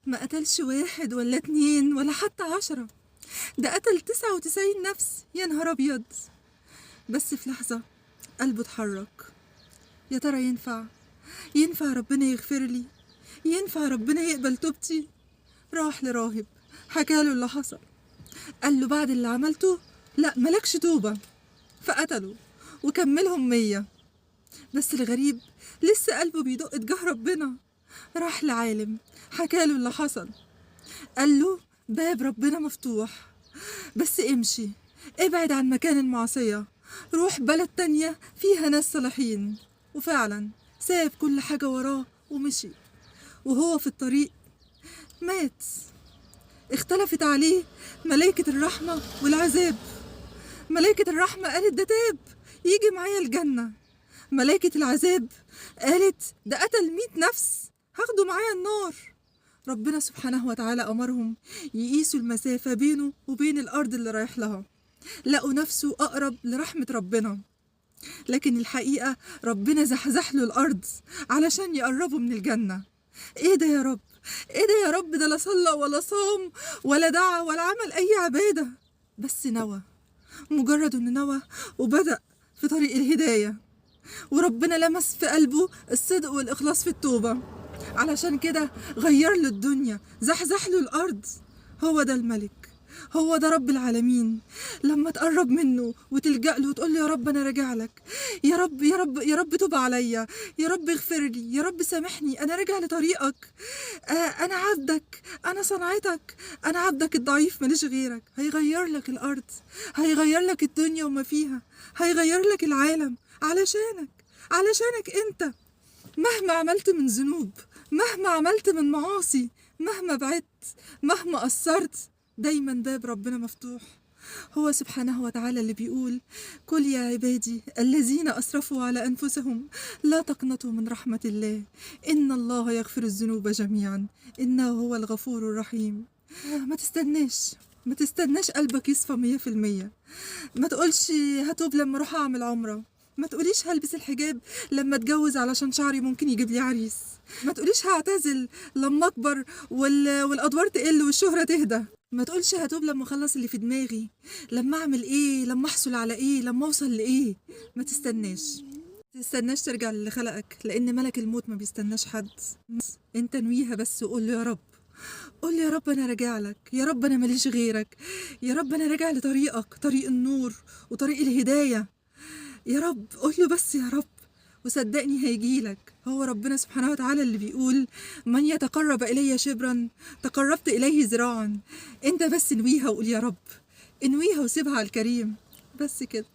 ما قتلش واحد ولا اتنين ولا حتى 10، ده قتل 99 نفس. يا نهار أبيض! بس في لحظة قلبه اتحرك. يا ترى ينفع ربنا يغفر لي؟ ينفع ربنا يقبل توبتي؟ راح لراهب حكاله اللي حصل، قال له بعد اللي عملته لا ملكش توبة، فقتله وكملهم 100. بس الغريب لسه قلبه بيدق تجاه ربنا. راح لعالم حكاله اللي حصل، قال له باب ربنا مفتوح، بس امشي، ابعد عن مكان المعصية، روح بلد تانية فيها ناس صالحين. وفعلا ساب كل حاجة وراه ومشي، وهو في الطريق مات. اختلفت عليه ملائكة الرحمة والعذاب. ملائكة الرحمة قالت ده تاب يجي معايا الجنة، ملائكة العذاب قالت ده قتل 100 نفس هاخده معايا النار. ربنا سبحانه وتعالى أمرهم يقيسوا المسافة بينه وبين الأرض اللي رايح لها، لقوا نفسه أقرب لرحمة ربنا، لكن الحقيقة ربنا زحزح له الأرض علشان يقربوا من الجنة. إيه ده يا رب؟ إيه ده يا رب؟ ده لا صلى ولا صام ولا دعا ولا عمل أي عبادة، بس نوى. مجرد إنه نوى وبدأ في طريق الهداية، وربنا لمس في قلبه الصدق والإخلاص في التوبة، علشان كده غير له الدنيا، زحزح له الأرض. هو ده الملك، هو ده رب العالمين. لما تقرب منه وتلجأ له وتقول له يا رب أنا راجع لك، يا رب يا رب يا رب توب عليا، يا رب اغفر لي، يا رب سامحني، أنا راجع لطريقك، أنا عبدك، أنا صنعتك، أنا عبدك الضعيف ماليش غيرك. هيغير لك الأرض، هيغير لك الدنيا وما فيها، هيغير لك العالم علشانك أنت. مهما عملت من ذنوب، مهما عملت من معاصي، مهما بعدت، مهما قصرت، دايما باب ربنا مفتوح. هو سبحانه وتعالى اللي بيقول قل يا عبادي الذين أسرفوا على أنفسهم لا تقنطوا من رحمة الله إن الله يغفر الذنوب جميعا إنه هو الغفور الرحيم. ما تستناش قلبك يصفى 100%. ما تقولش هتوب لما اروح اعمل عمرة، ما تقوليش هلبس الحجاب لما اتجوز علشان شعري ممكن يجيب لي عريس، ما تقوليش هعتزل لما اكبر والادوار تقل والشهرة تهدى، ما تقولش هتوب لما اخلص اللي في دماغي، لما اعمل ايه، لما احصل على ايه، لما اوصل لايه. ما تستناش ترجع للي خلقك، لان ملك الموت ما بيستناش حد. انت نويها بس وقول له يا رب، قول يا رب انا راجع لك، يا رب انا ماليش غيرك، يا رب انا راجع لطريقك، طريق النور وطريق الهداية. يا رب قول له بس يا رب، وصدقني هيجيلك. هو ربنا سبحانه وتعالى اللي بيقول من يتقرب إلي شبرا تقربت إليه ذراعا. انت بس انويها وقول يا رب، انويها وسيبها على الكريم، بس كده.